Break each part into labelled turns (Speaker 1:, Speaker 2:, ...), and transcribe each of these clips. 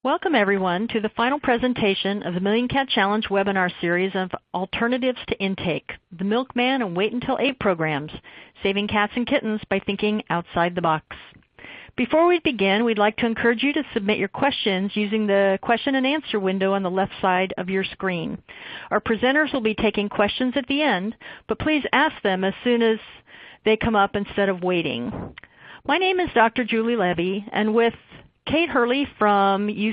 Speaker 1: Welcome everyone to the final presentation of the Million Cat Challenge webinar series of Alternatives to Intake, the Milkman and Wait Until 8 programs, saving cats and kittens by thinking outside the box. Before we begin, we'd like to encourage you to submit your questions using the question and answer window on the left side of your screen. Our presenters will be taking questions at the end, but please ask them as soon as they come up instead of waiting. My name is Dr. Julie Levy, and with Kate Hurley from UC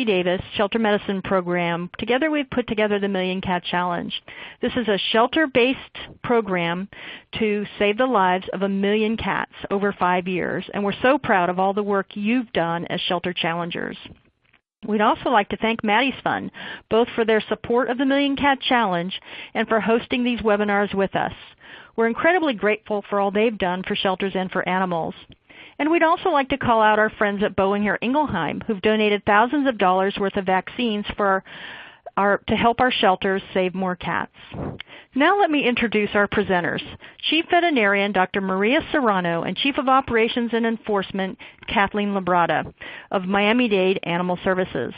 Speaker 1: Davis Shelter Medicine Program, together we've put together the Million Cat Challenge. This is a shelter-based program to save the lives of 1 million cats over 5 years, and we're so proud of all the work you've done as shelter challengers. We'd also like to thank Maddie's Fund, both for their support of the Million Cat Challenge and for hosting these webinars with us. We're incredibly grateful for all they've done for shelters and for animals. And we'd also like to call out our friends at Boehringer Ingelheim, who've donated thousands of dollars worth of vaccines to help our shelters save more cats. Now let me introduce our presenters. Chief Veterinarian Dr. Maria Serrano and Chief of Operations and Enforcement Kathleen Labrada of Miami-Dade Animal Services.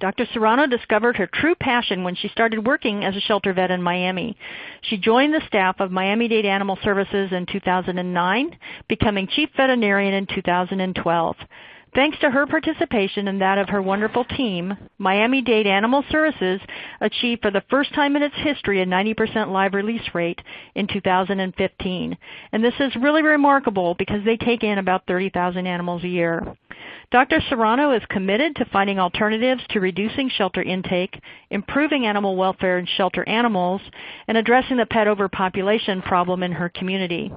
Speaker 1: Dr. Serrano discovered her true passion when she started working as a shelter vet in Miami. She joined the staff of Miami-Dade Animal Services in 2009, becoming Chief Veterinarian in 2012. Thanks to her participation and that of her wonderful team, Miami-Dade Animal Services achieved for the first time in its history a 90% live release rate in 2015. And this is really remarkable because they take in about 30,000 animals a year. Dr. Serrano is committed to finding alternatives to reducing shelter intake, improving animal welfare in shelter animals, and addressing the pet overpopulation problem in her community.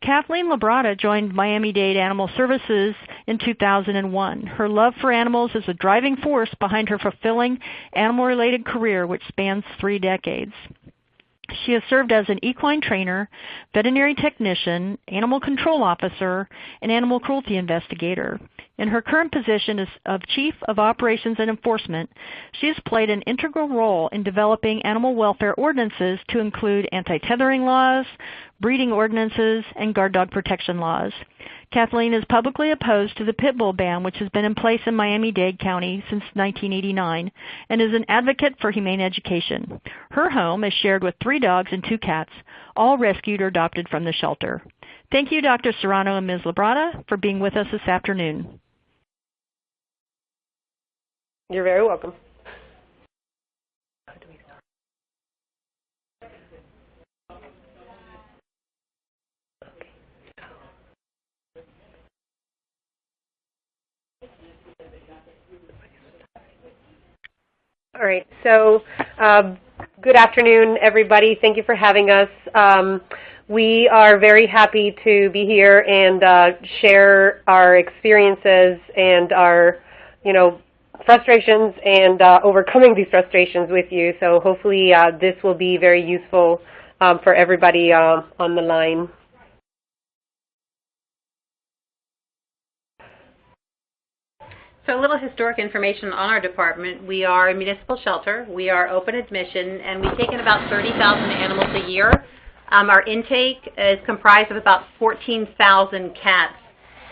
Speaker 1: Kathleen Labrada joined Miami-Dade Animal Services in 2001. Her love for animals is a driving force behind her fulfilling animal-related career, which spans 3 decades. She has served as an equine trainer, veterinary technician, animal control officer, and animal cruelty investigator. In her current position as Chief of Operations and Enforcement, she has played an integral role in developing animal welfare ordinances to include anti-tethering laws, breeding ordinances, and guard dog protection laws. Kathleen is publicly opposed to the pit bull ban, which has been in place in Miami-Dade County since 1989, and is an advocate for humane education. Her home is shared with 3 dogs and 2 cats, all rescued or adopted from the shelter. Thank you, Dr. Serrano and Ms. Labrada, for being with us this afternoon.
Speaker 2: You're very welcome. All right, so good afternoon, everybody. Thank you for having us. We are very happy to be here and share our experiences and our, frustrations and overcoming these frustrations with you. So hopefully this will be very useful for everybody on the line.
Speaker 3: So a little historic information on our department. We are a municipal shelter. We are open admission, and we take in about 30,000 animals a year. Our intake is comprised of about 14,000 cats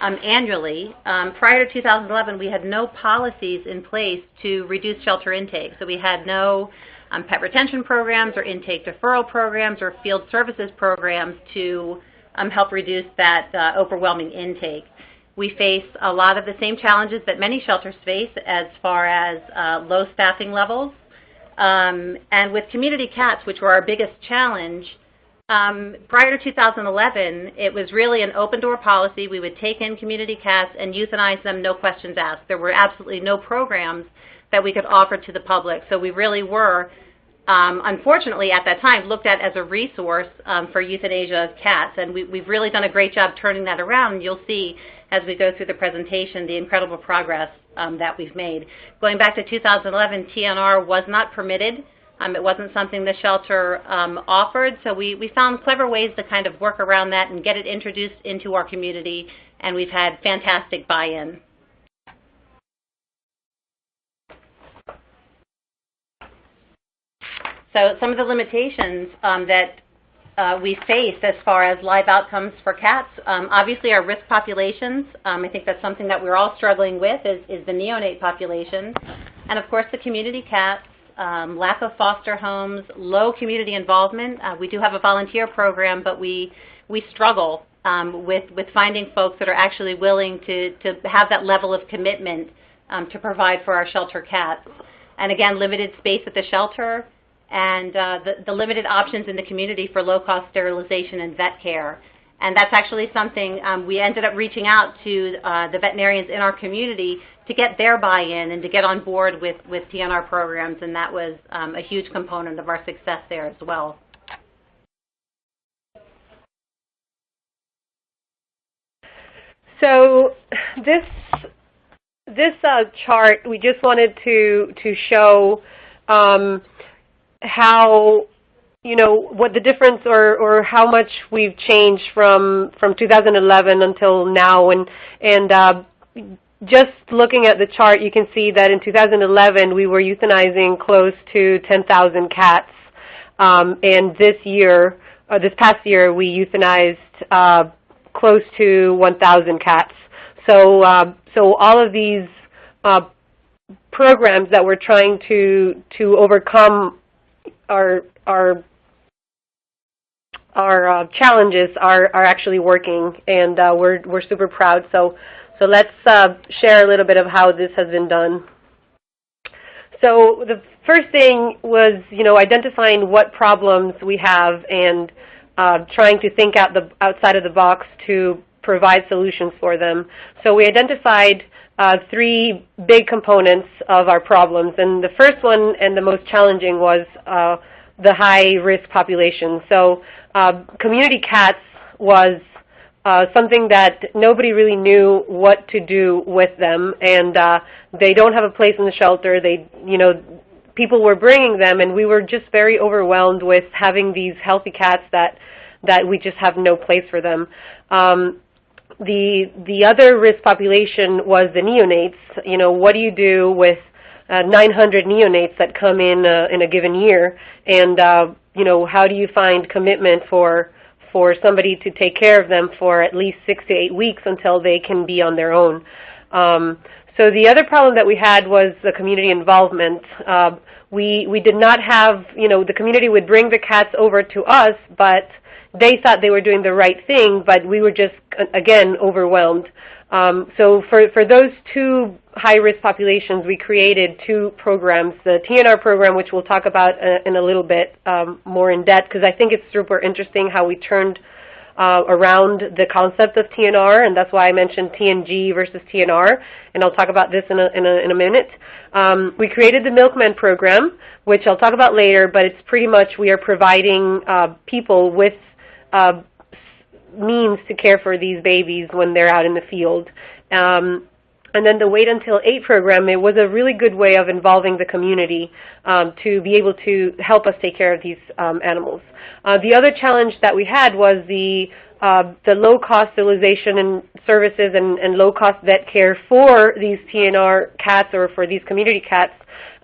Speaker 3: annually. Prior to 2011, we had no policies in place to reduce shelter intake. So we had no pet retention programs or intake deferral programs or field services programs to help reduce that overwhelming intake. We face a lot of the same challenges that many shelters face as far as low staffing levels. And with community cats, which were our biggest challenge, prior to 2011, it was really an open-door policy. We would take in community cats and euthanize them, no questions asked. There were absolutely no programs that we could offer to the public. So we really were, unfortunately at that time, looked at as a resource for euthanasia of cats. And we've really done a great job turning that around. And you'll see as we go through the presentation the incredible progress that we've made. Going back to 2011, TNR was not permitted. It wasn't something the shelter offered, so we found clever ways to kind of work around that and get it introduced into our community, and we've had fantastic buy-in. So some of the limitations that we faced as far as live outcomes for cats. Obviously, our risk populations, I think that's something that we're all struggling with, is the neonate population. And of course, the community cats, lack of foster homes, low community involvement. We do have a volunteer program, but we struggle with finding folks that are actually willing to have that level of commitment to provide for our shelter cats. And again, limited space at the shelter, and the limited options in the community for low-cost sterilization and vet care. And that's actually something we ended up reaching out to the veterinarians in our community to get their buy-in and to get on board with TNR programs, and that was a huge component of our success there as well.
Speaker 2: So this chart, we just wanted to show how, what the difference or how much we've changed from 2011 until now. And just looking at the chart, you can see that in 2011 we were euthanizing close to 10,000 cats, and this past year, we euthanized close to 1,000 cats. So all of these programs that we're trying to overcome our challenges are actually working, and we're super proud. So let's share a little bit of how this has been done. So the first thing was, identifying what problems we have and trying to think outside of the box to provide solutions for them. So we identified 3 big components of our problems, and the first one and the most challenging was the high-risk population. So community cats was something that nobody really knew what to do with them, and they don't have a place in the shelter. People were bringing them, and we were just very overwhelmed with having these healthy cats that we just have no place for them. The other risk population was the neonates. What do you do with 900 neonates that come in a given year? And how do you find commitment for somebody to take care of them for at least 6 to 8 weeks until they can be on their own? So the other problem that we had was the community involvement. We did not have, the community would bring the cats over to us, but they thought they were doing the right thing, but we were just, again, overwhelmed. So for those 2 high-risk populations, we created 2 programs, the TNR program, which we'll talk about in a little bit more in depth, because I think it's super interesting how we turned around the concept of TNR, and that's why I mentioned TNG versus TNR, and I'll talk about this in a minute. We created the MILKMAN program, which I'll talk about later, but it's pretty much we are providing people with means to care for these babies when they're out in the field. And then the Wait Until 8 program, it was a really good way of involving the community to be able to help us take care of these animals. The other challenge that we had was the low-cost sterilization and services and low-cost vet care for these TNR cats or for these community cats,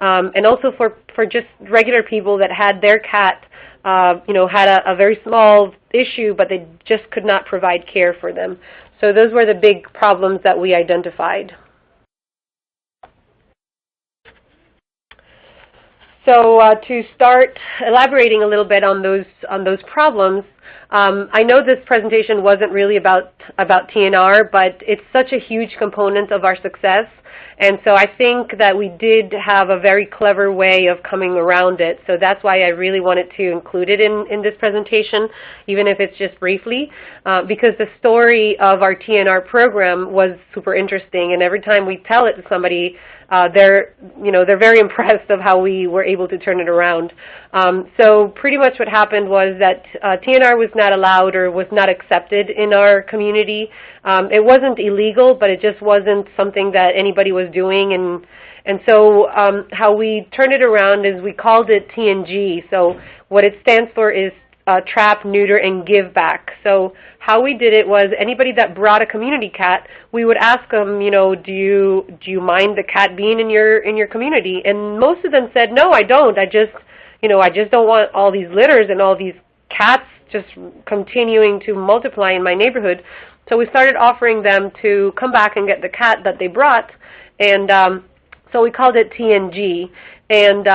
Speaker 2: and also for just regular people that had their cat had a very small issue, but they just could not provide care for them. So those were the big problems that we identified. So to start elaborating a little bit on those problems, I know this presentation wasn't really about TNR, but it's such a huge component of our success. And so I think that we did have a very clever way of coming around it. So that's why I really wanted to include it in this presentation, even if it's just briefly, because the story of our TNR program was super interesting. And every time we tell it to somebody, they're very impressed of how we were able to turn it around. So pretty much what happened was that TNR was not allowed or was not accepted in our community. It wasn't illegal, but it just wasn't something that anybody was doing. And so how we turned it around is we called it TNG. So what it stands for is trap, neuter, and give back. So how we did it was anybody that brought a community cat, we would ask them, do you mind the cat being in your community? And most of them said, no, I don't. I just don't want all these litters and all these cats just continuing to multiply in my neighborhood. So we started offering them to come back and get the cat that they brought, and so we called it TNG, and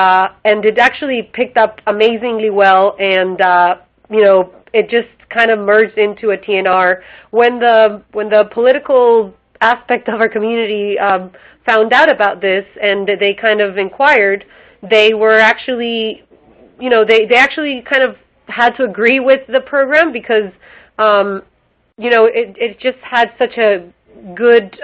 Speaker 2: it actually picked up amazingly well, and it just kind of merged into a TNR. When the political aspect of our community found out about this, and they kind of inquired, they were actually, they actually kind of had to agree with the program because, it just had such a good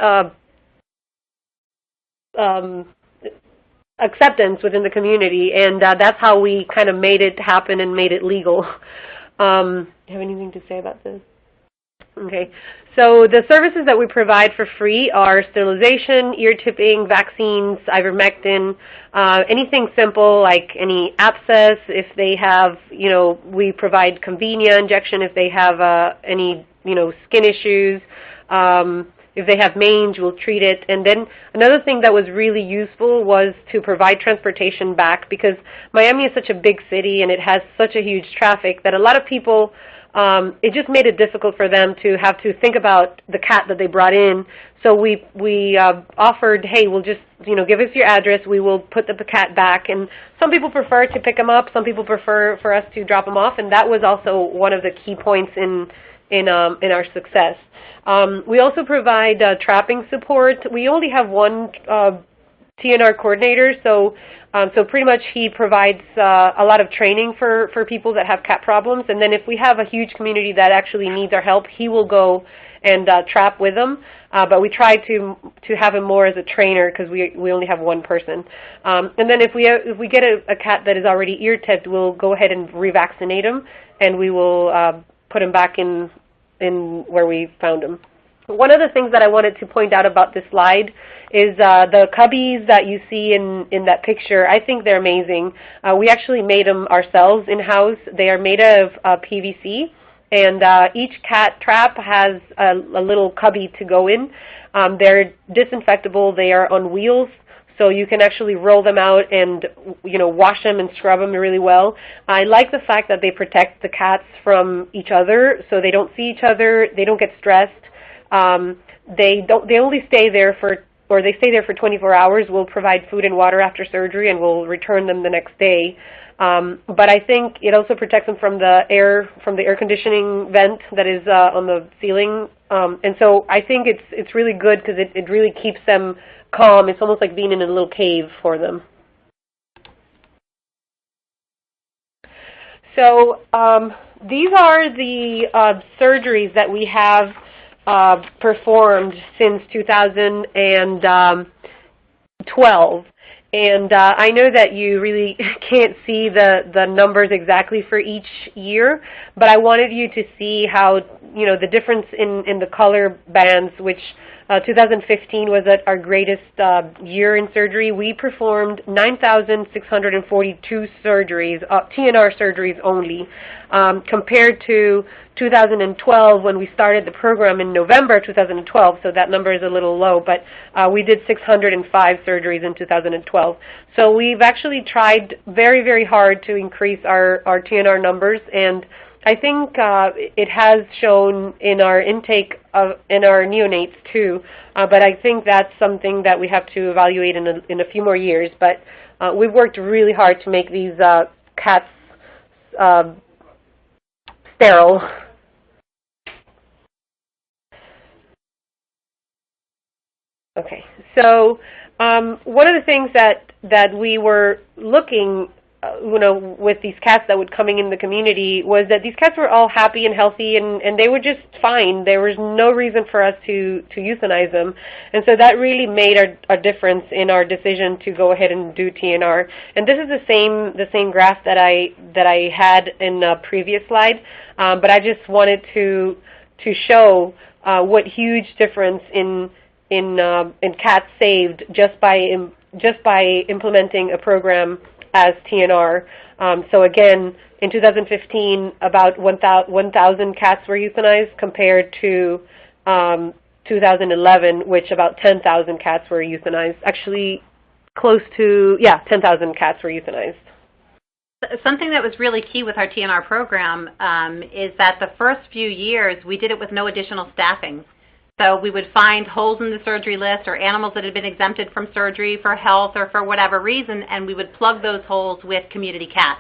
Speaker 2: acceptance within the community, and that's how we kind of made it happen and made it legal. You have anything to say about this? Okay, so the services that we provide for free are sterilization, ear tipping, vaccines, ivermectin, anything simple like any abscess. If they have, we provide convenient injection if they have any, skin issues. If they have mange, we'll treat it. And then another thing that was really useful was to provide transportation back, because Miami is such a big city and it has such a huge traffic that a lot of people, it just made it difficult for them to have to think about the cat that they brought in. So we offered, hey, we'll just, give us your address. We will put the cat back. And some people prefer to pick them up. Some people prefer for us to drop them off. And that was also one of the key points in our success. We also provide trapping support. We only have one TNR coordinator, so pretty much he provides a lot of training for people that have cat problems. And then if we have a huge community that actually needs our help, he will go and trap with them. But we try to have him more as a trainer because we only have one person. And then if we get a cat that is already ear tipped, we'll go ahead and revaccinate him, and we will put him back in where we found him. One of the things that I wanted to point out about this slide is the cubbies that you see in that picture. I think they're amazing. We actually made them ourselves in-house. They are made of PVC, and each cat trap has a little cubby to go in. They're disinfectable. They are on wheels, so you can actually roll them out and wash them and scrub them really well. I like the fact that they protect the cats from each other, so they don't see each other, they don't get stressed. They only stay there they stay there for 24 hours. We'll provide food and water after surgery, and we'll return them the next day. But I think it also protects them from the air conditioning vent that is on the ceiling. And so I think it's really good because it really keeps them calm. It's almost like being in a little cave for them. So these are the surgeries that we have performed since 2012. And I know that you really can't see the numbers exactly for each year, but I wanted you to see how, the difference in the color bands, which 2015 was our greatest year in surgery. We performed 9,642 surgeries, TNR surgeries only, compared to 2012 when we started the program in November 2012, so that number is a little low, but we did 605 surgeries in 2012. So we've actually tried very, very hard to increase our TNR numbers, and I think it has shown in our intake in our neonates too, but I think that's something that we have to evaluate in a few more years. But we've worked really hard to make these cats sterile. Okay, so one of the things that we were looking with these cats that would coming in the community was that these cats were all happy and healthy, and they were just fine. There was no reason for us to euthanize them, and so that really made a difference in our decision to go ahead and do TNR. And this is the same graph that I had in a previous slide, but I just wanted to show what huge difference in cats saved just by implementing a program as TNR. So again, in 2015, about 1,000 cats were euthanized compared to 2011, which about 10,000 cats were euthanized. Actually, close to, 10,000 cats were euthanized.
Speaker 3: something that was really key with our TNR program is that the first few years we did it with no additional staffing. So we would find holes in the surgery list or animals that had been exempted from surgery for health or for whatever reason, and we would plug those holes with community cats.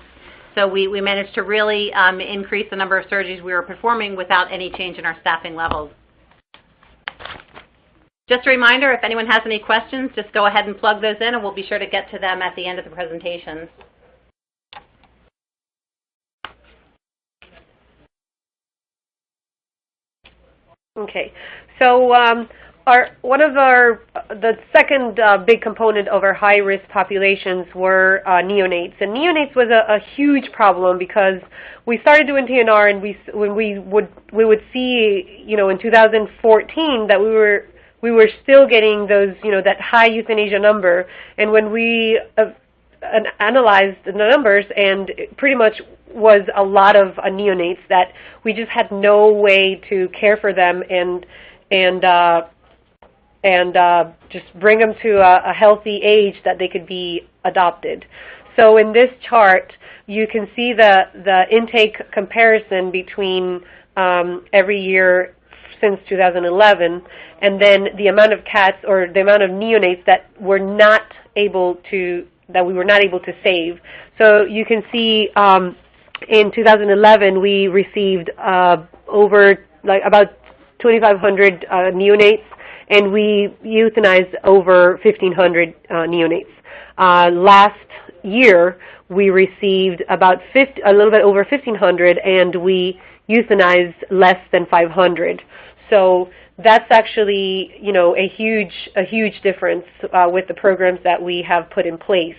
Speaker 3: So we managed to really increase the number of surgeries we were performing without any change in our staffing levels. Just a reminder, if anyone has any questions, just go ahead and plug those in, and we'll be sure to get to them at the end of the presentation.
Speaker 2: Okay, so the second big component of our high-risk populations were neonates, and neonates was a huge problem because we started doing TNR, and we would see, in 2014 that we were still getting those, that high euthanasia number, and when we analyzed the numbers, and it pretty much was a lot of neonates that we just had no way to care for them and just bring them to a healthy age that they could be adopted. So in this chart, you can see the intake comparison between every year since 2011, and then the amount of cats or the amount of neonates that we were not able to save. So you can see in 2011 we received over about 2,500 neonates, and we euthanized over 1,500 neonates. Last year we received about a little bit over 1,500, and we euthanized less than 500. So that's actually, a huge difference with the programs that we have put in place.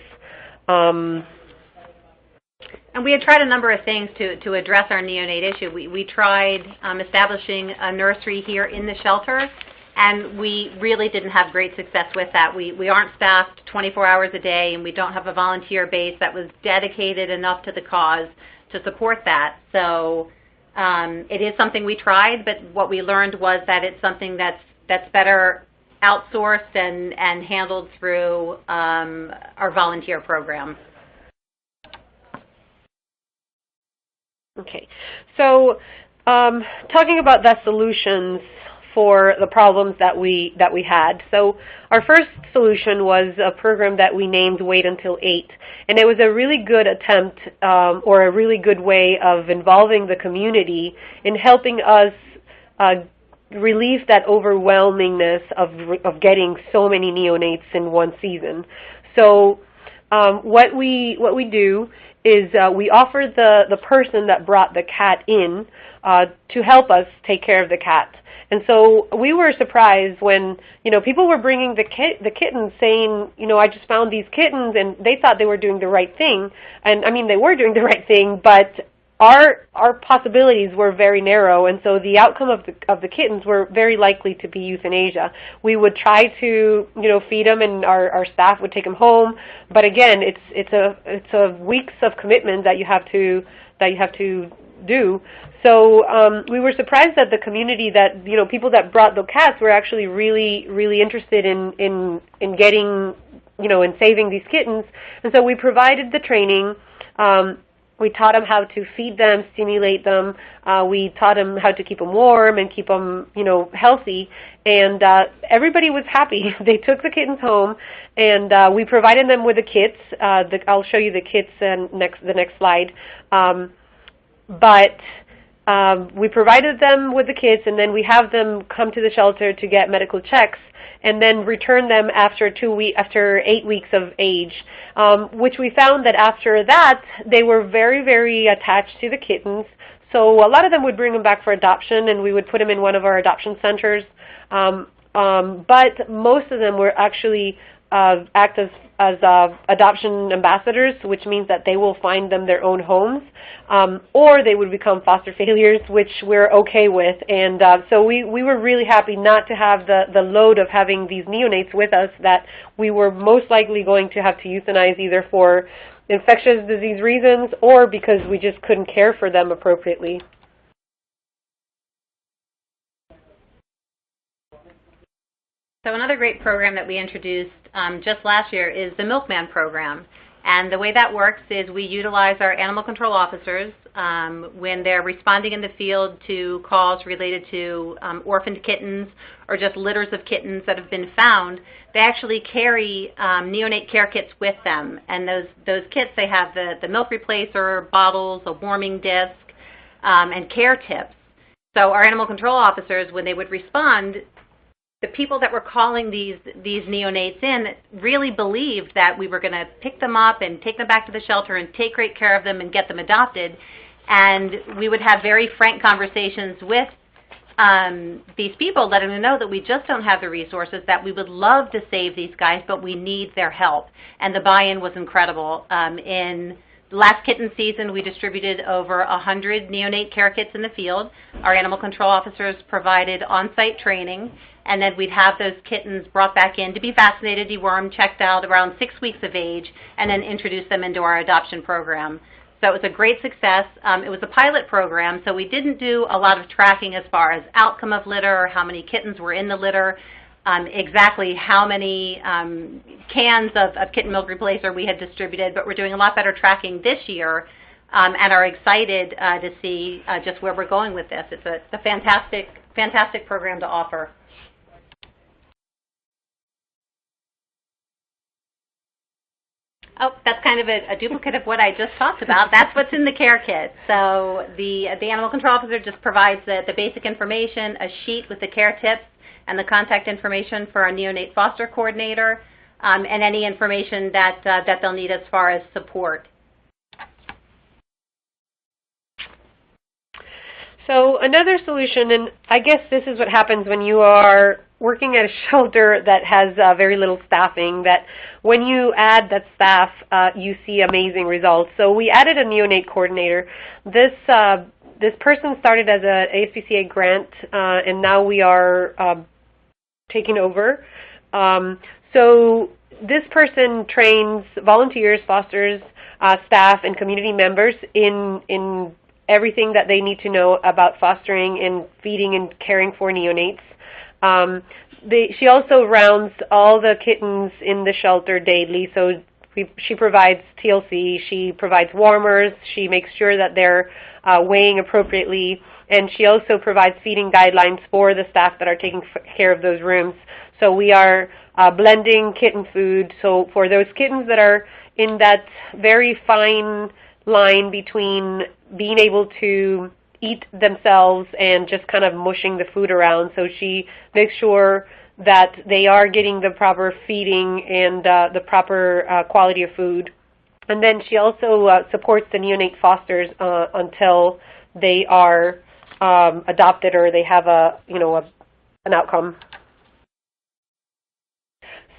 Speaker 3: And we had tried a number of things to address our neonate issue. We tried establishing a nursery here in the shelter, and we really didn't have great success with that. We aren't staffed 24 hours a day, and we don't have a volunteer base that was dedicated enough to the cause to support that. So it is something we tried, but what we learned was that it's something that's better outsourced and handled through our volunteer program.
Speaker 2: Okay, so talking about the solutions for the problems that we had. So our first solution was a program that we named Wait Until 8, and it was a really good attempt or a really good way of involving the community in helping us relieve that overwhelmingness of getting so many neonates in one season. So what we do is we offer the person that brought the cat in to help us take care of the cat. And so we were surprised when, people were bringing the kittens saying, I just found these kittens, and they thought they were doing the right thing. And, I mean, they were doing the right thing, but our possibilities were very narrow, and so the outcome of the kittens were very likely to be euthanasia. We would try to, feed them, and our staff would take them home, but again, it's a weeks of commitment that you have to do. So we were surprised that the community, that people that brought the cats were actually really interested in getting, in saving these kittens, and so we provided the training. We taught them how to feed them, stimulate them. We taught them how to keep them warm and keep them, healthy. And everybody was happy. They took the kittens home, and we provided them with the kits. I'll show you the kits in the next slide. We provided them with the kits, and then we have them come to the shelter to get medical checks, and then return them after 8 weeks of age, which we found that after that they were very attached to the kittens. So a lot of them would bring them back for adoption, and we would put them in one of our adoption centers. But most of them were actually act as adoption ambassadors, which means that they will find them their own homes, or they would become foster failures, which we're okay with. And so we were really happy not to have the load of having these neonates with us that we were most likely going to have to euthanize, either for infectious disease reasons or because we just couldn't care for them appropriately.
Speaker 3: So another great program that we introduced just last year is the MILKMAN program. And the way that works is we utilize our animal control officers when they're responding in the field to calls related to orphaned kittens or just litters of kittens that have been found. They actually carry neonate care kits with them. And those kits, they have the milk replacer, bottles, a warming disc, and care tips. So our animal control officers, when they would respond, the people that were calling these neonates in really believed that we were going to pick them up and take them back to the shelter and take great care of them and get them adopted. And we would have very frank conversations with these people, letting them know that we just don't have the resources, that we would love to save these guys, but we need their help. And the buy-in was incredible. In the last kitten season, we distributed over 100 neonate care kits in the field. Our animal control officers provided on-site training. And then we'd have those kittens brought back in to be vaccinated, dewormed, checked out around 6 weeks of age, and then introduce them into our adoption program. So it was a great success. It was a pilot program, so we didn't do a lot of tracking as far as outcome of litter, how many kittens were in the litter, exactly how many cans of kitten milk replacer we had distributed, but we're doing a lot better tracking this year and are excited to see just where we're going with this. It's a fantastic program to offer. Oh, that's kind of a duplicate of what I just talked about. That's what's in the care kit. So the animal control officer just provides the basic information, a sheet with the care tips, and the contact information for our neonate foster coordinator, and any information that they'll need as far as support.
Speaker 2: So another solution, and I guess this is what happens when you are working at a shelter that has very little staffing, that when you add that staff, you see amazing results. So we added a neonate coordinator. This person started as an ASPCA grant, and now we are taking over. So this person trains volunteers, fosters, staff, and community members in everything that they need to know about fostering and feeding and caring for neonates. She also rounds all the kittens in the shelter daily, so she provides TLC, she provides warmers, she makes sure that they're weighing appropriately, and she also provides feeding guidelines for the staff that are taking care of those rooms. So we are blending kitten food, so for those kittens that are in that very fine line between being able to eat themselves and just kind of mushing the food around. So she makes sure that they are getting the proper feeding and the proper quality of food. And then she also supports the neonate fosters until they are adopted or they have an outcome.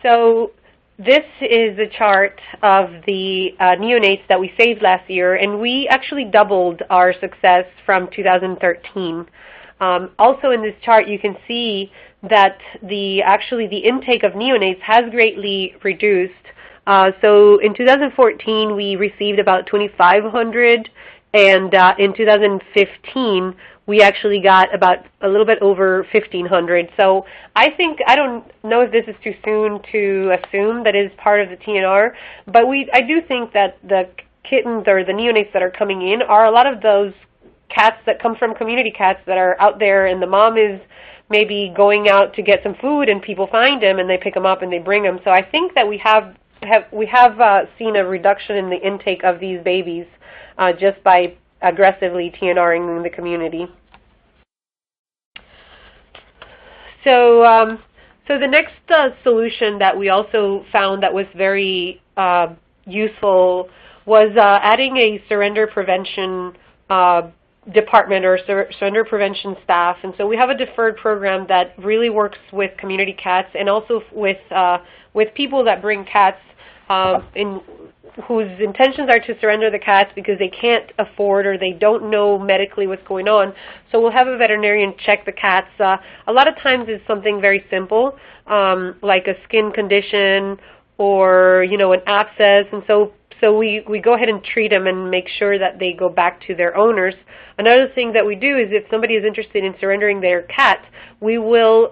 Speaker 2: So this is a chart of the neonates that we saved last year, and we actually doubled our success from 2013. Also in this chart, you can see that the intake of neonates has greatly reduced. So in 2014, we received about 2,500, and in 2015, we actually got about a little bit over 1,500. So I don't know if this is too soon to assume that is part of the TNR, but I do think that the kittens or the neonates that are coming in are a lot of those cats that come from community cats that are out there, and the mom is maybe going out to get some food and people find them and they pick them up and they bring them. So I think that we have seen a reduction in the intake of these babies just by aggressively TNRing in the community. So the next solution that we also found that was very useful was adding a surrender prevention department or surrender prevention staff. And so we have a deferred program that really works with community cats and also with people that bring cats whose intentions are to surrender the cats because they can't afford or they don't know medically what's going on. So we'll have a veterinarian check the cats. A lot of times it's something very simple, like a skin condition or an abscess, and so we go ahead and treat them and make sure that they go back to their owners. Another thing that we do is if somebody is interested in surrendering their cat, we will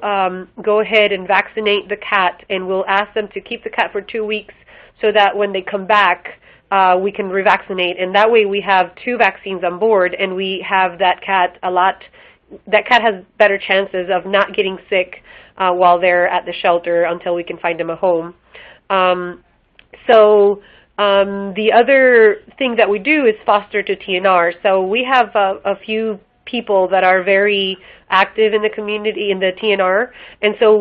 Speaker 2: go ahead and vaccinate the cat, and we'll ask them to keep the cat for 2 weeks so that when they come back, we can revaccinate. And that way we have 2 vaccines on board, and we have that cat has better chances of not getting sick while they're at the shelter until we can find them a home. The other thing that we do is foster to TNR. So we have a few people that are very active in the community in the TNR, and so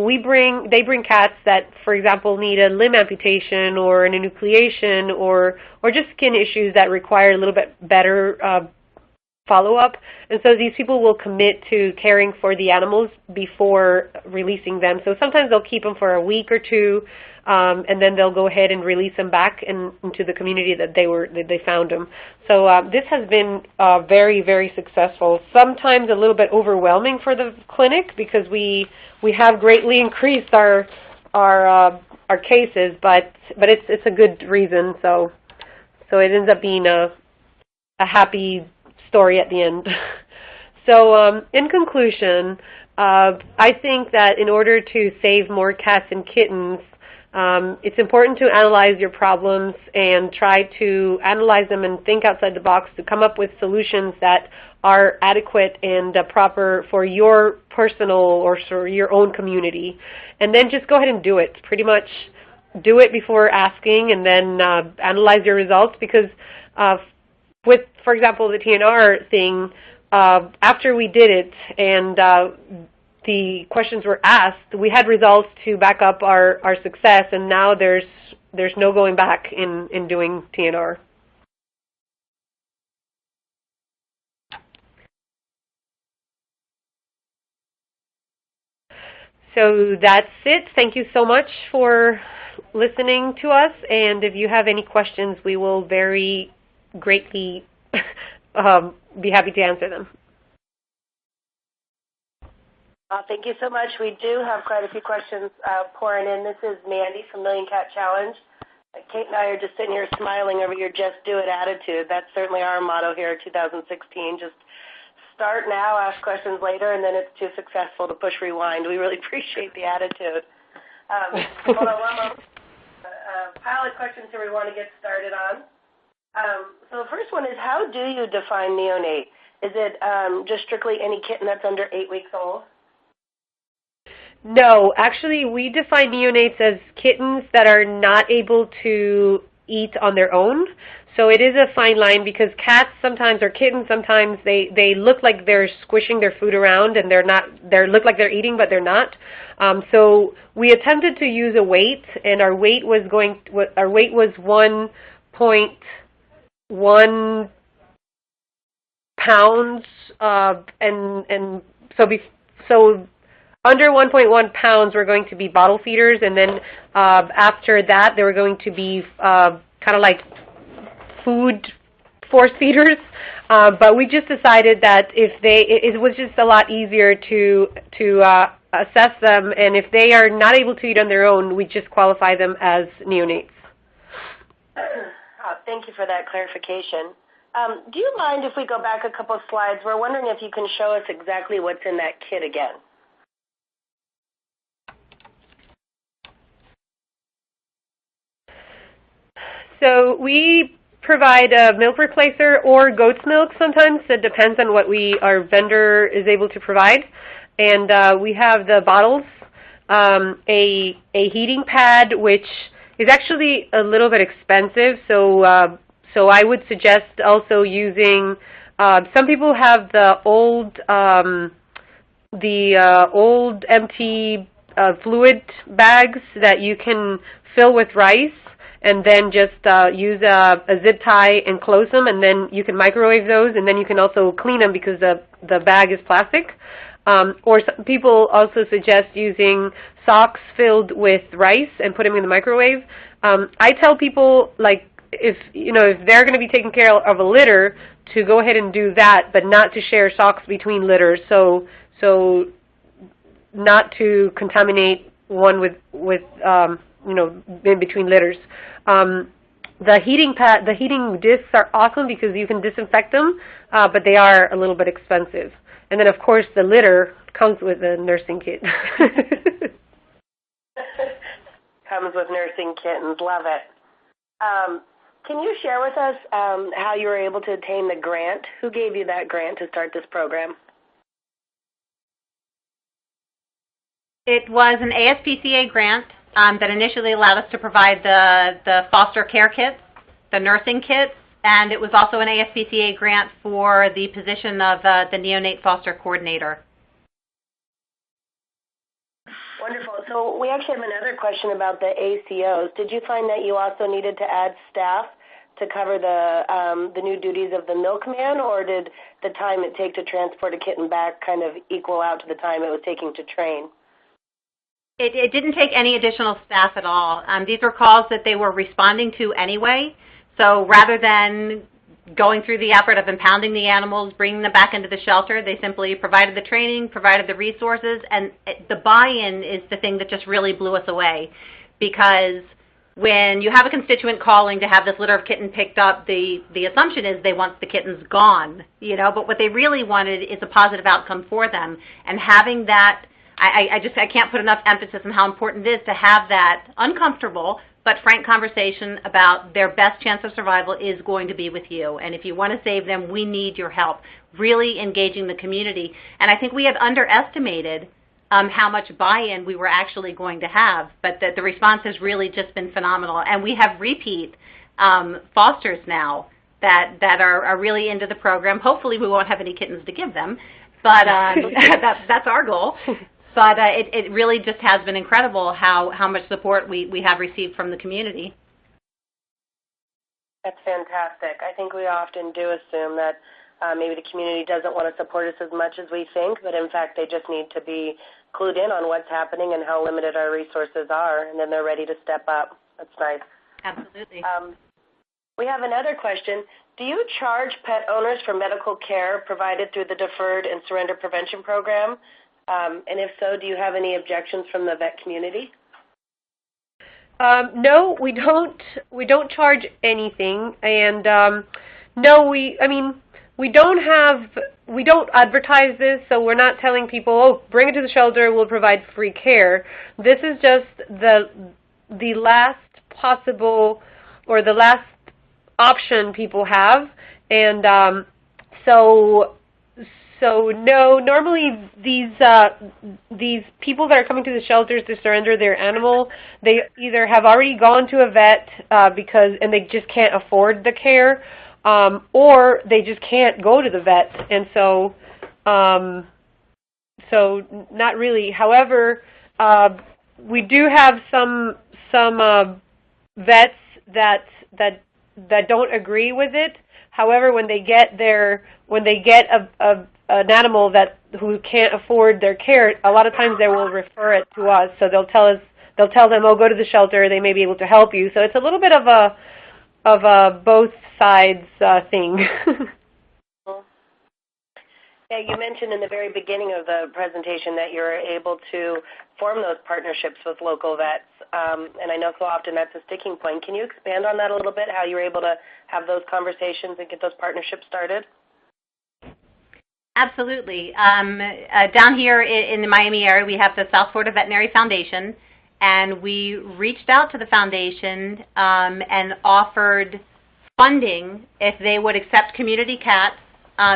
Speaker 2: they bring cats that, for example, need a limb amputation or an enucleation or just skin issues that require a little bit better follow-up. And so these people will commit to caring for the animals before releasing them. So sometimes they'll keep them for a week or 2, and then they'll go ahead and release them back into the community that they found them. So this has been very, very successful. Sometimes a little bit overwhelming for the clinic because we have greatly increased our cases, but it's a good reason. So it ends up being a happy story at the end. So in conclusion, I think that in order to save more cats and kittens, it's important to analyze your problems and try to analyze them and think outside the box to come up with solutions that are adequate and proper for your personal or for your own community. And then just go ahead and do it. Pretty much do it before asking, and then analyze your results, because with, for example, the TNR thing, after we did it and the questions were asked, we had results to back up our success, and now there's no going back in doing TNR. So that's it. Thank you so much for listening to us, and if you have any questions, we will very greatly be happy to answer them.
Speaker 4: Thank you so much. We do have quite a few questions pouring in. This is Mandy from Million Cat Challenge. Kate and I are just sitting here smiling over your just do it attitude. That's certainly our motto here in 2016. Just start now, ask questions later, and then it's too successful to push rewind. We really appreciate the attitude. Hold on one moment. A pile of questions here we want to get started on. So the first one is, how do you define neonate? Is it just strictly any kitten that's under 8 weeks old?
Speaker 2: No, actually we define neonates as kittens that are not able to eat on their own. So it is a fine line, because cats sometimes, or kittens sometimes, they look like they're squishing their food around, and they look like they're eating, but they're not. So we attempted to use a weight, and our weight was 1.1 pounds, and so under 1.1 pounds were going to be bottle feeders, and then after that they were going to be kind of like food force feeders. But we just decided that it was just a lot easier to assess them, and if they are not able to eat on their own, we just qualify them as neonates.
Speaker 4: Thank you for that clarification. Do you mind if we go back a couple of slides? We're wondering if you can show us exactly what's in that kit again.
Speaker 2: So we provide a milk replacer or goat's milk sometimes. It depends on what our vendor is able to provide. And we have the bottles, a heating pad, which is actually a little bit expensive. So I would suggest also using, some people have the old empty fluid bags that you can fill with rice, and then just use a zip tie and close them, and then you can microwave those, and then you can also clean them because the bag is plastic. Or some people also suggest using socks filled with rice and put them in the microwave. I tell people, like, if they're going to be taking care of a litter, to go ahead and do that, but not to share socks between litters. So not to contaminate one with in between litters. The heating discs are awesome because you can disinfect them, but they are a little bit expensive. And then, of course, the litter comes with a nursing kit.
Speaker 4: Comes with nursing kittens. Love it. Can you share with us how you were able to obtain the grant? Who gave you that grant to start this program?
Speaker 3: It was an ASPCA grant that initially allowed us to provide the foster care kits, the nursing kits, and it was also an ASPCA grant for the position of the neonate foster coordinator.
Speaker 4: Wonderful. So we actually have another question about the ACOs. Did you find that you also needed to add staff to cover the new duties of the milkman, or did the time it take to transport a kitten back kind of equal out to the time it was taking to train?
Speaker 3: It didn't take any additional staff at all. These were calls that they were responding to anyway. So rather than going through the effort of impounding the animals, bringing them back into the shelter, they simply provided the training, provided the resources, and the buy-in is the thing that just really blew us away. Because when you have a constituent calling to have this litter of kitten picked up, the assumption is they want the kittens gone, you know, but what they really wanted is a positive outcome for them. And having that, I can't put enough emphasis on how important it is to have that uncomfortable but frank conversation about their best chance of survival is going to be with you. And if you want to save them, we need your help. Really engaging the community. And I think we had underestimated how much buy-in we were actually going to have, but the response has really just been phenomenal. And we have repeat fosters now that are really into the program. Hopefully we won't have any kittens to give them, but that's our goal. But it really just has been incredible how much support we have received from the community.
Speaker 4: That's fantastic. I think we often do assume that maybe the community doesn't want to support us as much as we think, but in fact they just need to be clued in on what's happening and how limited our resources are, and then they're ready to step up. That's nice.
Speaker 3: Absolutely.
Speaker 4: We have another question. Do you charge pet owners for medical care provided through the Deferred and Surrender Prevention Program? And if so, do you have any objections from the vet community?
Speaker 2: No, we don't. We don't charge anything, and no, we don't advertise this, so we're not telling people, oh, bring it to the shelter, we'll provide free care. This is just the last possible or the last option people have, and So no, normally these people that are coming to the shelters to surrender their animal, they either have already gone to a vet and they just can't afford the care, or they just can't go to the vet, and so not really. However, we do have some vets that don't agree with it. However, when they get an animal who can't afford their care, a lot of times they will refer it to us. So they'll tell them, oh, go to the shelter, they may be able to help you. So it's a little bit of a both sides thing.
Speaker 4: Yeah, you mentioned in the very beginning of the presentation that you're able to form those partnerships with local vets, and I know so often that's a sticking point. Can you expand on that a little bit, how you were able to have those conversations and get those partnerships started?
Speaker 3: Absolutely. Down here in the Miami area, we have the South Florida Veterinary Foundation, and we reached out to the foundation and offered funding if they would accept community cats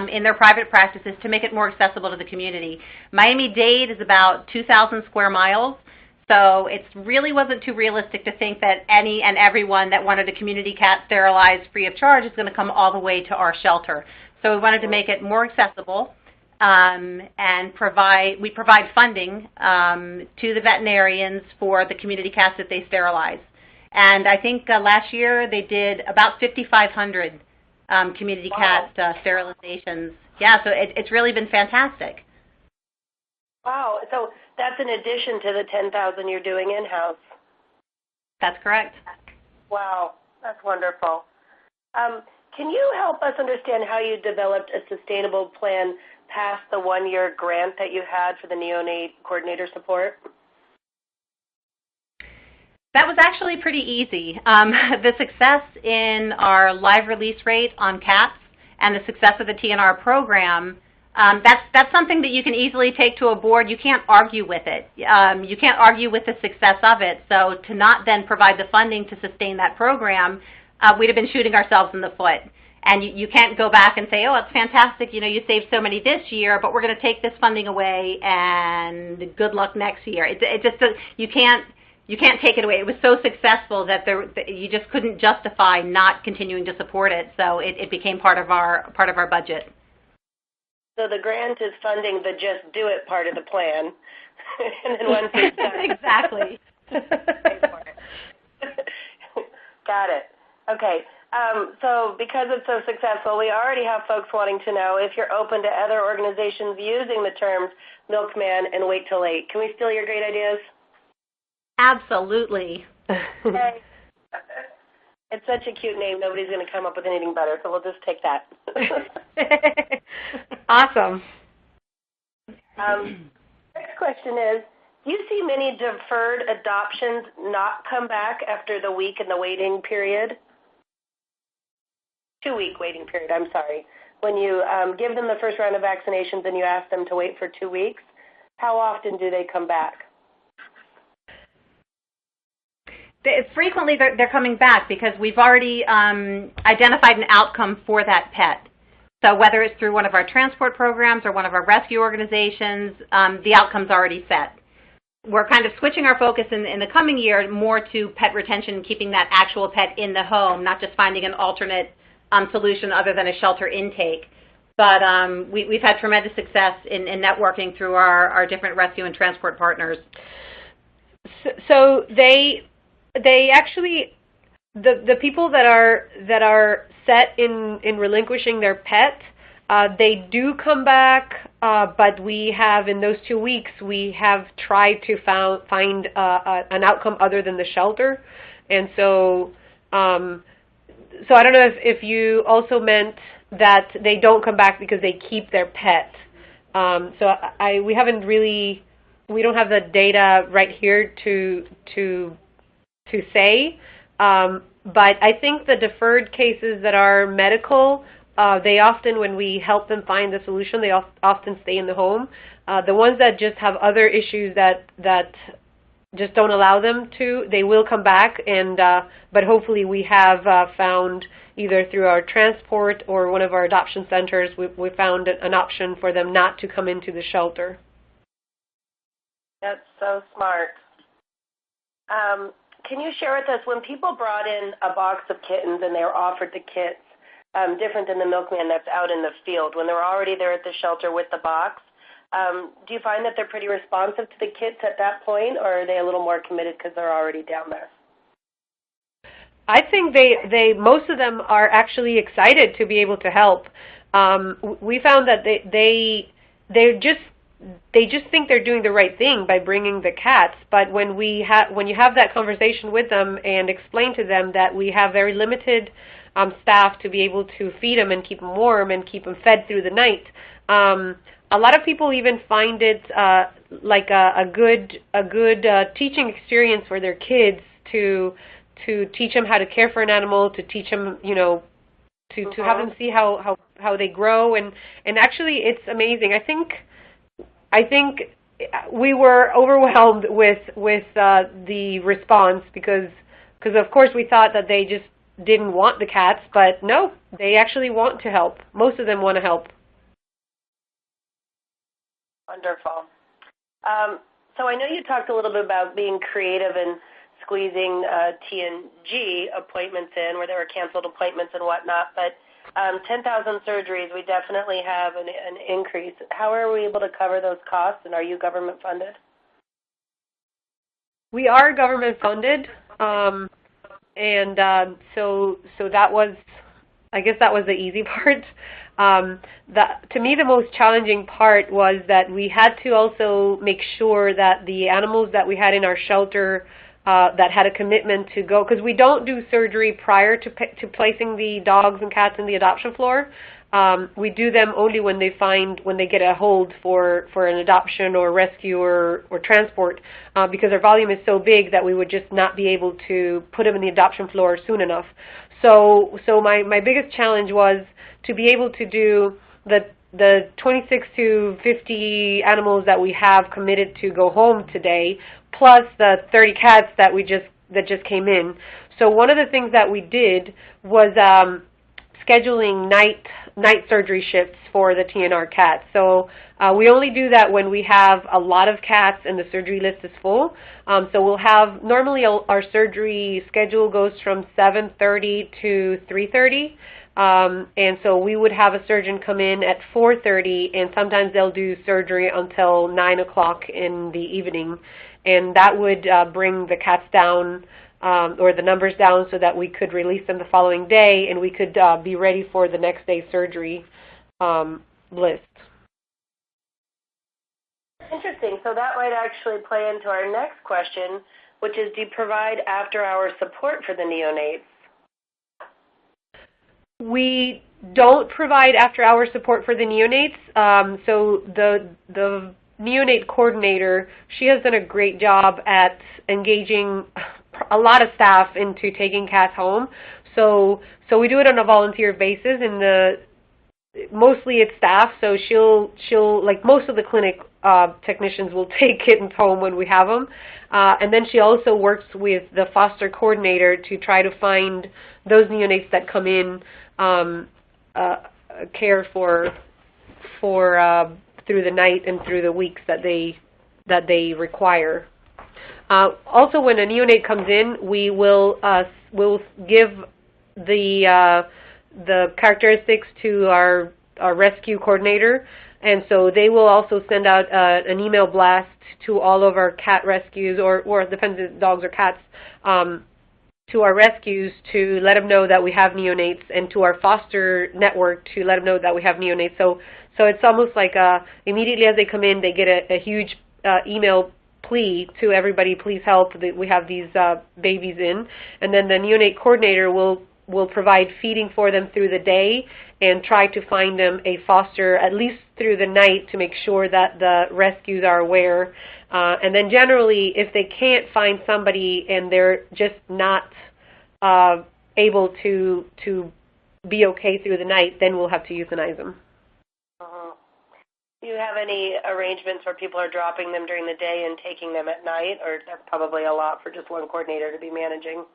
Speaker 3: in their private practices to make it more accessible to the community. Miami-Dade is about 2,000 square miles, so it really wasn't too realistic to think that any and everyone that wanted a community cat sterilized free of charge is going to come all the way to our shelter. So we wanted to make it more accessible and we provide funding to the veterinarians for the community cats that they sterilize. And I think last year they did about 5,500 community cat sterilizations. Yeah, so it's really been fantastic.
Speaker 4: Wow, so that's in addition to the 10,000 you're doing in-house.
Speaker 3: That's correct.
Speaker 4: Wow, that's wonderful. Can you help us understand how you developed a sustainable plan past the one-year grant that you had for the neonate coordinator support?
Speaker 3: That was actually pretty easy. The success in our live release rate on cats and the success of the TNR program That's something that you can easily take to a board. You can't argue with it. You can't argue with the success of it. So to not then provide the funding to sustain that program, we'd have been shooting ourselves in the foot. And you can't go back and say, oh, it's fantastic, you saved so many this year, but we're going to take this funding away and good luck next year. It just, you can't take it away. It was so successful that you just couldn't justify not continuing to support it. So it became part of our budget.
Speaker 4: So the grant is funding the just do it part of the plan. And then once it's done.
Speaker 3: Exactly.
Speaker 4: Got it. Okay. So because it's so successful, we already have folks wanting to know if you're open to other organizations using the terms MILKMAN and Wait Till Late. Can we steal your great ideas?
Speaker 3: Absolutely.
Speaker 4: Okay. It's such a cute name. Nobody's going to come up with anything better, so we'll just take that.
Speaker 2: Awesome.
Speaker 4: Next question is, do you see many deferred adoptions not come back after the week in the waiting period? 2-week waiting period, I'm sorry. When you give them the first round of vaccinations and you ask them to wait for 2 weeks, how often do they come back?
Speaker 3: Frequently, they're coming back because we've already identified an outcome for that pet. So whether it's through one of our transport programs or one of our rescue organizations, the outcome's already set. We're kind of switching our focus in the coming year more to pet retention, keeping that actual pet in the home, not just finding an alternate solution other than a shelter intake. But we've had tremendous success in networking through our different rescue and transport partners.
Speaker 2: So they actually, the people that are set in relinquishing their pet, they do come back, but we have, in those 2 weeks, we have tried to find an outcome other than the shelter. And so I don't know if you also meant that they don't come back because they keep their pet. We haven't really, we don't have the data right here to say, but I think the deferred cases that are medical, they often, when we help them find the solution, they often stay in the home. The ones that just have other issues that just don't allow them to, they will come back, and but hopefully we have found, either through our transport or one of our adoption centers, we found an option for them not to come into the shelter.
Speaker 4: That's so smart. Can you share with us, when people brought in a box of kittens and they were offered the kits, different than the milkman that's out in the field, when they were already there at the shelter with the box, do you find that they're pretty responsive to the kits at that point, or are they a little more committed because they're already down there?
Speaker 2: I think most of them are actually excited to be able to help. We found that they just think they're doing the right thing by bringing the cats. But when you have that conversation with them and explain to them that we have very limited staff to be able to feed them and keep them warm and keep them fed through the night, a lot of people even find it like a good teaching experience for their kids to teach them how to care for an animal, to teach them, to have them see how they grow, and actually it's amazing. I think we were overwhelmed with the response because of course we thought that they just didn't want the cats, but no, they actually want to help. Most of them want to help.
Speaker 4: Wonderful. So I know you talked a little bit about being creative and squeezing T&G appointments in, where there were canceled appointments and whatnot, but 10,000 surgeries, we definitely have an increase. How are we able to cover those costs, and are you government funded?
Speaker 2: We are government funded, and so that was, I guess that was the easy part. To me, the most challenging part was that we had to also make sure that the animals that we had in our shelter that had a commitment to go, because we don't do surgery prior to placing the dogs and cats in the adoption floor. We do them only when they get a hold for an adoption or rescue or transport, because our volume is so big that we would just not be able to put them in the adoption floor soon enough. So my biggest challenge was to be able to do the 26 to 50 animals that we have committed to go home today, plus the 30 cats that just came in. So one of the things that we did was scheduling night surgery shifts for the TNR cats. So we only do that when we have a lot of cats and the surgery list is full. So we'll have, normally our surgery schedule goes from 7:30 to 3:30. And so we would have a surgeon come in at 4:30, and sometimes they'll do surgery until 9 o'clock in the evening. And that would bring the cats down, or the numbers down, so that we could release them the following day and we could be ready for the next day's surgery list.
Speaker 4: Interesting. So that might actually play into our next question, which is, do you provide after-hour support for the neonates?
Speaker 2: We don't provide after-hour support for the neonates. So the neonate coordinator, she has done a great job at engaging a lot of staff into taking cats home. So we do it on a volunteer basis, and mostly it's staff. So she'll like most of the clinic technicians will take kittens home when we have them, and then she also works with the foster coordinator to try to find those neonates that come in, care for through the night and through the weeks that they require. Also, when a neonate comes in, we'll give the characteristics to our rescue coordinator, and so they will also send out an email blast to all of our cat rescues, or it depends if dogs or cats, to our rescues to let them know that we have neonates, and to our foster network to let them know that we have neonates. So it's almost like immediately as they come in, they get a huge email plea to everybody, please help, that we have these babies in. And then the neonate coordinator will provide feeding for them through the day and try to find them a foster at least through the night to make sure that the rescues are aware. And then generally, if they can't find somebody and they're just not able to be okay through the night, then we'll have to euthanize them.
Speaker 4: Do you have any arrangements where people are dropping them during the day and taking them at night, or that's probably a lot for just one coordinator to be managing?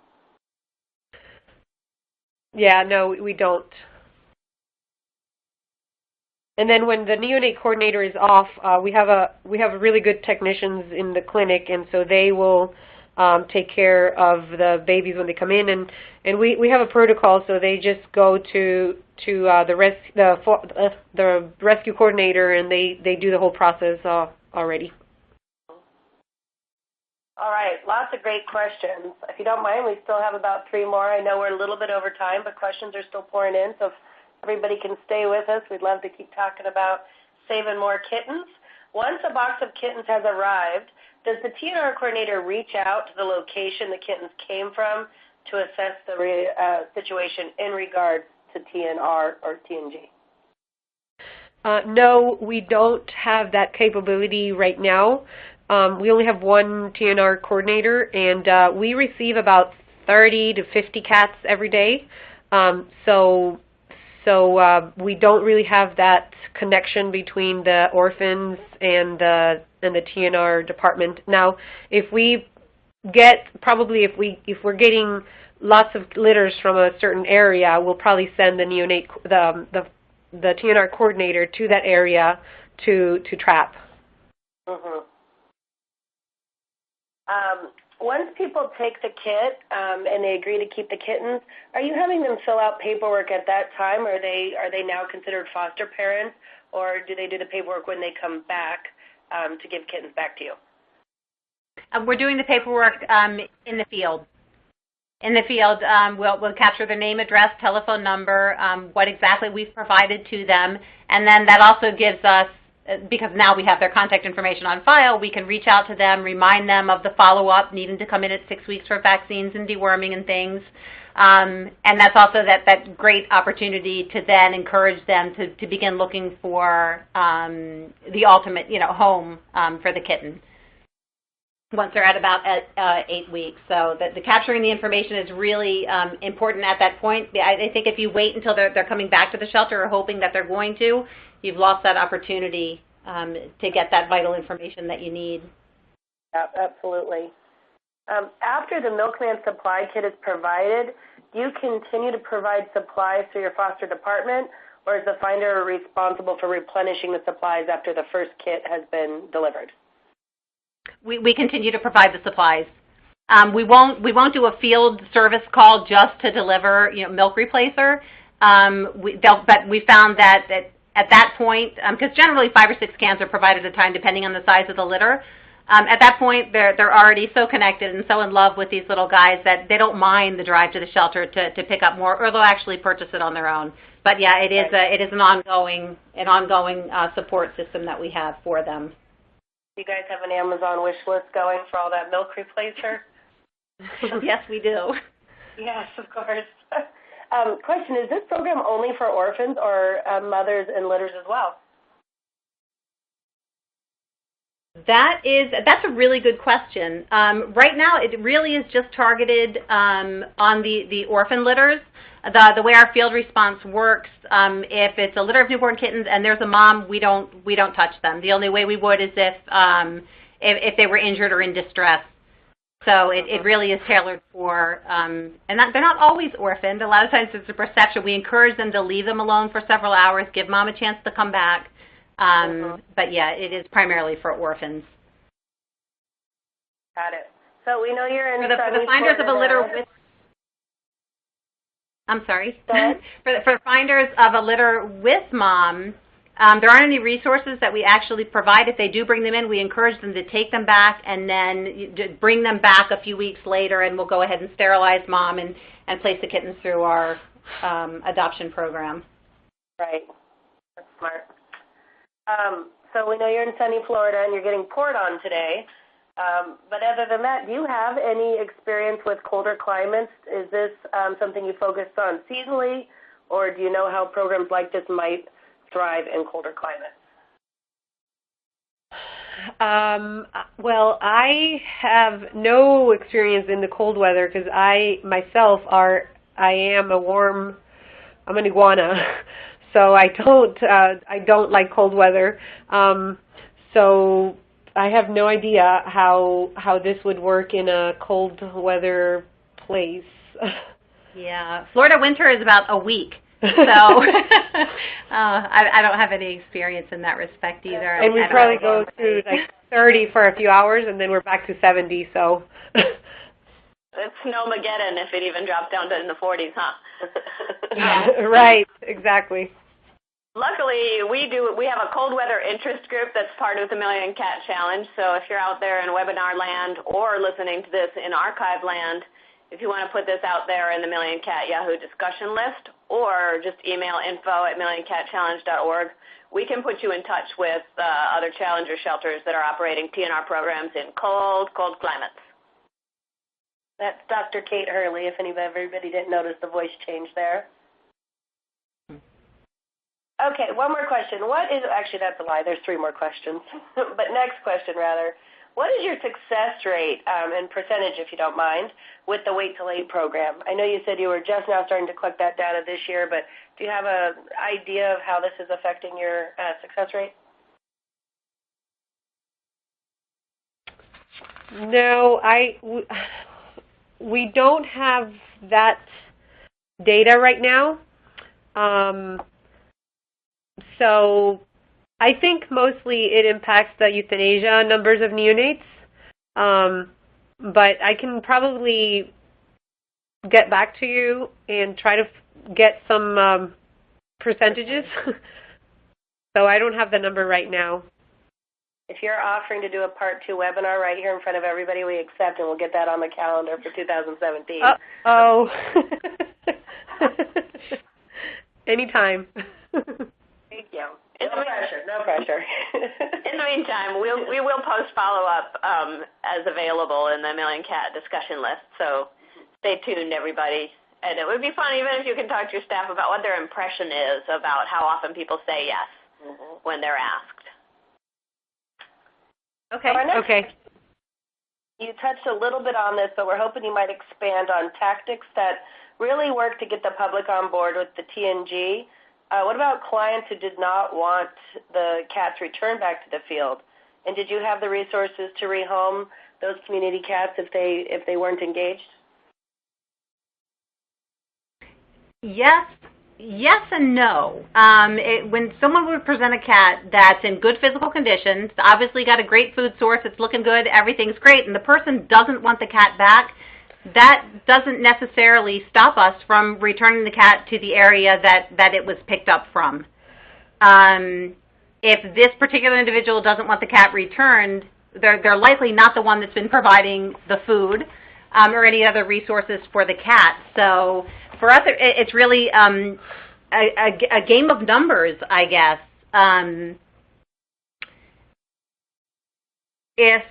Speaker 2: Yeah, no, we don't. And then when the neonate coordinator is off, we have really good technicians in the clinic, and so they will take care of the babies when they come in, and we have a protocol, so they just go to the rescue coordinator, and they do the whole process already.
Speaker 4: All right, lots of great questions. If you don't mind, we still have about 3 more. I know we're a little bit over time, but questions are still pouring in, so if everybody can stay with us, we'd love to keep talking about saving more kittens. Once a box of kittens has arrived, does the TNR coordinator reach out to the location the kittens came from to assess the situation in regard to TNR or TNG?
Speaker 2: No, we don't have that capability right now. We only have one TNR coordinator, and we receive about 30 to 50 cats every day. So we don't really have that connection between the orphans and the TNR department. Now, if we're getting lots of litters from a certain area, we'll probably send the neonate the TNR coordinator to that area to trap.
Speaker 4: Mm-hmm. Once people take the kit and they agree to keep the kittens, are you having them fill out paperwork at that time, or are they now considered foster parents, or do they do the paperwork when they come back to give kittens back to you?
Speaker 3: We're doing the paperwork in the field. In the field, we'll capture their name, address, telephone number, what exactly we've provided to them, and then that also gives us, because now we have their contact information on file, we can reach out to them, remind them of the follow-up, needing to come in at 6 weeks for vaccines and deworming and things. And that's also that great opportunity to then encourage them to begin looking for the ultimate, home for the kitten. once they're at about 8 weeks. So the capturing the information is really important at that point. I think if you wait until they're coming back to the shelter or hoping that they're going to, you've lost that opportunity to get that vital information that you need.
Speaker 4: Yeah, absolutely. After the MILKMAN supply kit is provided, do you continue to provide supplies through your foster department, or is the finder responsible for replenishing the supplies after the first kit has been delivered?
Speaker 3: We continue to provide the supplies. We won't do a field service call just to deliver milk replacer. But we found that at that point, because generally 5 or 6 cans are provided at a time depending on the size of the litter. At that point, they're already so connected and so in love with these little guys that they don't mind the drive to the shelter to pick up more, or they'll actually purchase it on their own. But yeah, it is an ongoing support system that we have for them.
Speaker 4: You guys have an Amazon wish list going for all that milk replacer?
Speaker 3: Yes, we do.
Speaker 4: Yes, of course. Question, is this program only for orphans or mothers and litters as well?
Speaker 3: That's a really good question. Right now, it really is just targeted on the orphan litters. The way our field response works, if it's a litter of newborn kittens and there's a mom, we don't touch them. The only way we would is if they were injured or in distress. So it really is tailored for, and they're not always orphaned. A lot of times it's a perception. We encourage them to leave them alone for several hours, give mom a chance to come back. But yeah, it is primarily for orphans.
Speaker 4: Got it. So we know you're in
Speaker 3: for the finders of a litter with. I'm sorry. For finders of a litter with mom, there aren't any resources that we actually provide. If they do bring them in, we encourage them to take them back and then bring them back a few weeks later, and we'll go ahead and sterilize mom and place the kittens through our adoption program.
Speaker 4: Right. That's smart. So we know you're in sunny Florida and you're getting poured on today. But other than that, do you have any experience with colder climates? Is this something you focus on seasonally, or do you know how programs like this might thrive in colder climates?
Speaker 2: Well, I have no experience in the cold weather because I am I'm an iguana, so I don't like cold weather. So I have no idea how this would work in a cold weather place.
Speaker 3: Yeah, Florida winter is about a week. So I don't have any experience in that respect either.
Speaker 2: And we probably go to like 30 for a few hours, and then we're back to 70. So
Speaker 5: it's snowmageddon if it even drops down to in the 40s, huh?
Speaker 2: Yeah, right, exactly.
Speaker 5: Luckily, we have a cold weather interest group that's part of the Million Cat Challenge. So if you're out there in webinar land or listening to this in archive land, if you want to put this out there in the Million Cat Yahoo discussion list, or just email info@millioncatchallenge.org, we can put you in touch with other challenger shelters that are operating TNR programs in cold climates.
Speaker 4: That's Dr. Kate Hurley, if everybody didn't notice the voice change there. Okay, one more question. Actually, that's a lie. There's 3 more questions. But next question, rather. What is your success rate and percentage, if you don't mind, with the Wait Till 8 program? I know you said you were just now starting to collect that data this year, but do you have an idea of how this is affecting your success rate?
Speaker 2: No, we don't have that data right now. So I think mostly it impacts the euthanasia numbers of neonates, but I can probably get back to you and try to get some percentages. So I don't have the number right now.
Speaker 4: If you're offering to do a Part 2 webinar right here in front of everybody, we accept, and we'll get that on the calendar for 2017.
Speaker 2: Oh. Anytime.
Speaker 4: Thank you. No pressure.
Speaker 5: In the meantime, we will post follow-up as available in the Million Cat discussion list, so stay tuned, everybody. And it would be fun even if you can talk to your staff about what their impression is about how often people say yes when they're asked.
Speaker 3: Okay.
Speaker 4: You touched a little bit on this, but we're hoping you might expand on tactics that really work to get the public on board with the TNG. What about clients who did not want the cats returned back to the field? And did you have the resources to rehome those community cats if they weren't engaged?
Speaker 3: Yes and no. When someone would present a cat that's in good physical condition, obviously got a great food source, it's looking good, everything's great, and the person doesn't want the cat back, that doesn't necessarily stop us from returning the cat to the area that it was picked up from. If this particular individual doesn't want the cat returned, they're likely not the one that's been providing the food or any other resources for the cat. So for us, it's really a game of numbers, I guess. If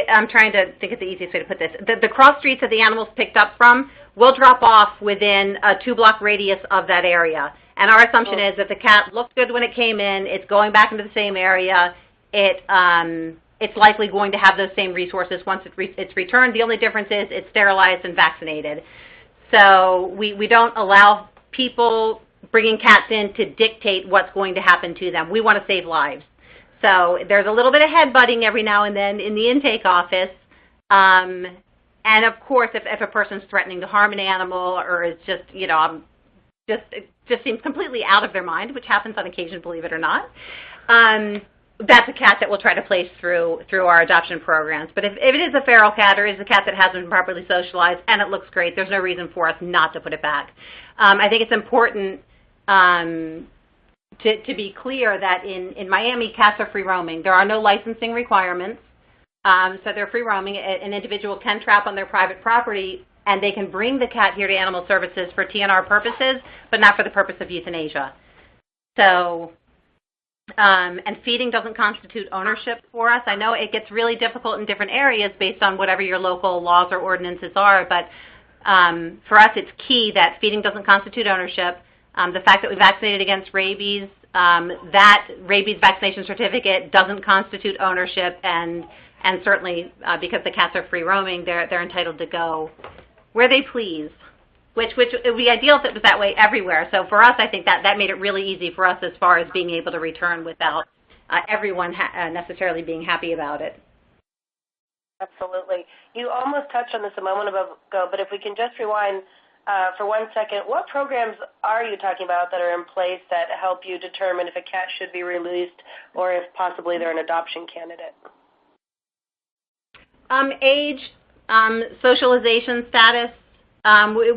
Speaker 3: I'm trying to think of the easiest way to put this. The cross streets that the animals picked up from will drop off within a 2-block radius of that area. And our assumption is that the cat looked good when it came in, it's going back into the same area, it's likely going to have those same resources once it's returned. The only difference is it's sterilized and vaccinated. So we don't allow people bringing cats in to dictate what's going to happen to them. We want to save lives. So there's a little bit of headbutting every now and then in the intake office. And of course, if a person's threatening to harm an animal or is just, it just seems completely out of their mind, which happens on occasion, believe it or not, that's a cat that we'll try to place through our adoption programs. But if it is a feral cat or is a cat that hasn't been properly socialized and it looks great, there's no reason for us not to put it back. I think it's important to be clear that in Miami, cats are free roaming. There are no licensing requirements, so they're free roaming. An individual can trap on their private property, and they can bring the cat here to Animal Services for TNR purposes, but not for the purpose of euthanasia. So, and feeding doesn't constitute ownership for us. I know it gets really difficult in different areas based on whatever your local laws or ordinances are, but for us it's key that feeding doesn't constitute ownership. The fact that we vaccinated against rabies, that rabies vaccination certificate doesn't constitute ownership, and certainly because the cats are free roaming, they're entitled to go where they please, which it would be ideal if it was that way everywhere. So for us, I think that made it really easy for us as far as being able to return without everyone necessarily being happy about it.
Speaker 4: Absolutely. You almost touched on this a moment ago, but if we can just rewind for 1 second, what programs are you talking about that are in place that help you determine if a cat should be released or if possibly they're an adoption candidate?
Speaker 3: Age, socialization status.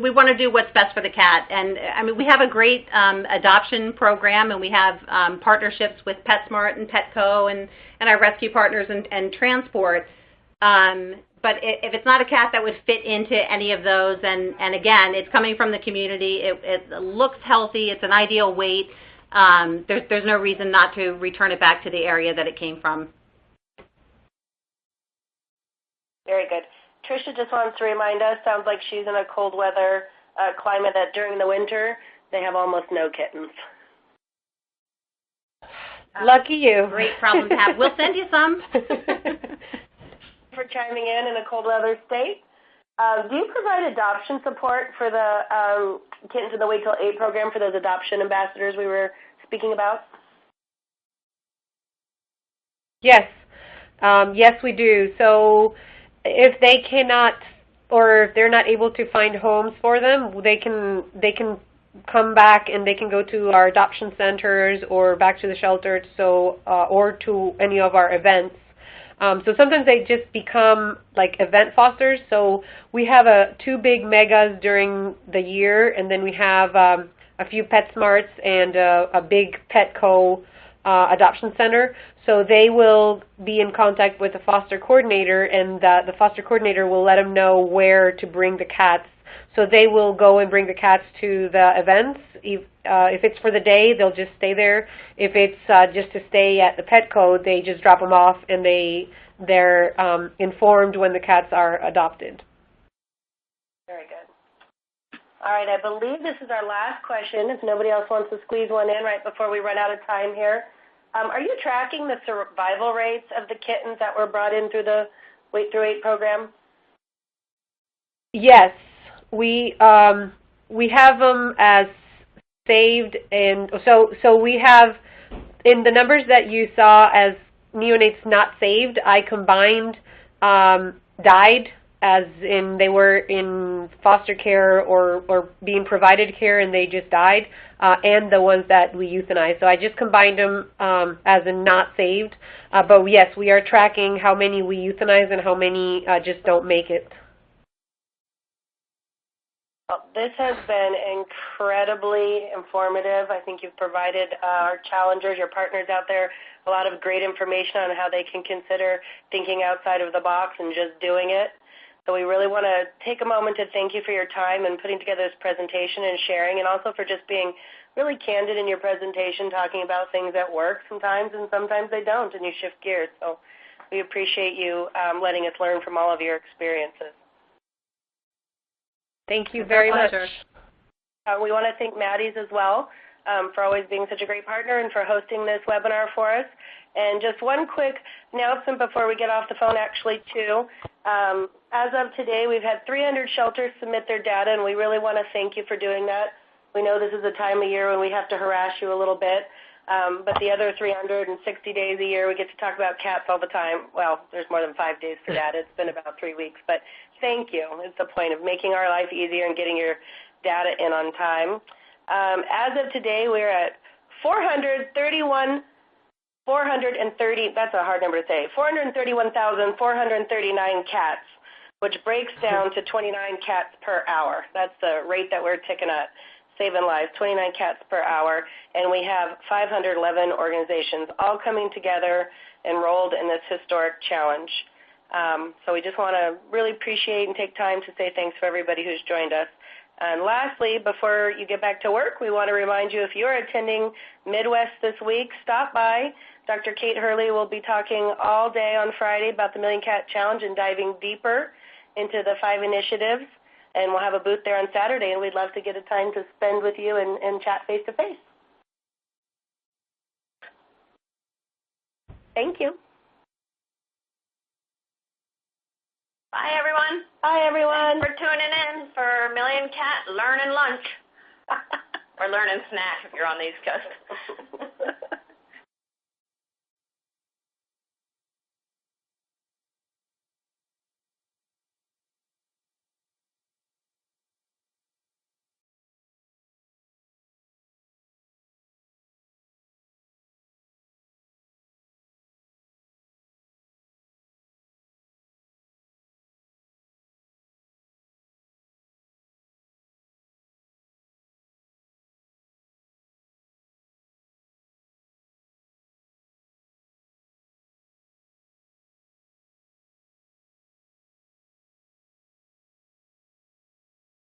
Speaker 3: We want to do what's best for the cat. And I mean, we have a great adoption program, and we have partnerships with PetSmart and Petco and our rescue partners and transport. But if it's not a cat that would fit into any of those, and again, it's coming from the community, it looks healthy, it's an ideal weight, there's no reason not to return it back to the area that it came from.
Speaker 4: Very good. Tricia just wants to remind us, sounds like she's in a cold weather climate that during the winter they have almost no kittens.
Speaker 2: Lucky you.
Speaker 3: Great problem to have. We'll send you some.
Speaker 4: For chiming in a cold weather state. Do you provide adoption support for the Kittens in the Wait Till 8 program for those adoption ambassadors we were speaking about?
Speaker 2: Yes. Yes, we do. So if they cannot, or if they're not able to find homes for them, they can come back and they can go to our adoption centers or back to the shelter, or to any of our events. So sometimes they just become like event fosters. So we have 2 big megas during the year, and then we have a few PetSmarts and a big Petco adoption center. So they will be in contact with the foster coordinator, and the foster coordinator will let them know where to bring the cats. So they will go and bring the cats to the events. If it's for the day, they'll just stay there. If it's just to stay at the Petco, they just drop them off, and they're informed when the cats are adopted.
Speaker 4: Very good. All right, I believe this is our last question, if nobody else wants to squeeze one in right before we run out of time here. Are you tracking the survival rates of the kittens that were brought in through the Wait Through 8 program?
Speaker 2: Yes, we have them as saved, and so we have, in the numbers that you saw as neonates not saved, I combined died, as in they were in foster care or being provided care and they just died, and the ones that we euthanized. So I just combined them as in not saved. But yes, we are tracking how many we euthanize and how many just don't make it.
Speaker 4: Well, this has been incredibly informative. I think you've provided our challengers, your partners out there, a lot of great information on how they can consider thinking outside of the box and just doing it. So we really want to take a moment to thank you for your time and putting together this presentation and sharing, and also for just being really candid in your presentation, talking about things that work sometimes and sometimes they don't, and you shift gears. So we appreciate you letting us learn from all of your experiences.
Speaker 2: Thank you very much.
Speaker 4: We want to thank Maddie's as well for always being such a great partner and for hosting this webinar for us. And just one quick announcement before we get off the phone, actually, too. As of today, we've had 300 shelters submit their data, and we really want to thank you for doing that. We know this is a time of year when we have to harass you a little bit, but the other 360 days a year, we get to talk about cats all the time. Well, there's more than 5 days for that. It's been about 3 weeks, but thank you. It's the point of making our life easier and getting your data in on time. As of today, we're at 431,430, that's a hard number to say, 431,439 cats, which breaks down to 29 cats per hour. That's the rate that we're ticking at, saving lives, 29 cats per hour. And we have 511 organizations all coming together, enrolled in this historic challenge. So we just want to really appreciate and take time to say thanks for everybody who's joined us. And lastly, before you get back to work, we want to remind you, if you're attending Midwest this week, stop by. Dr. Kate Hurley will be talking all day on Friday about the Million Cat Challenge and diving deeper into the 5 initiatives. And we'll have a booth there on Saturday, and we'd love to get a time to spend with you and chat face-to-face. Thank you.
Speaker 5: Bye, everyone.
Speaker 4: Bye, everyone.
Speaker 5: Thanks for tuning in for Million Cat Learning Lunch. Or Learning Snack if you're on the East Coast.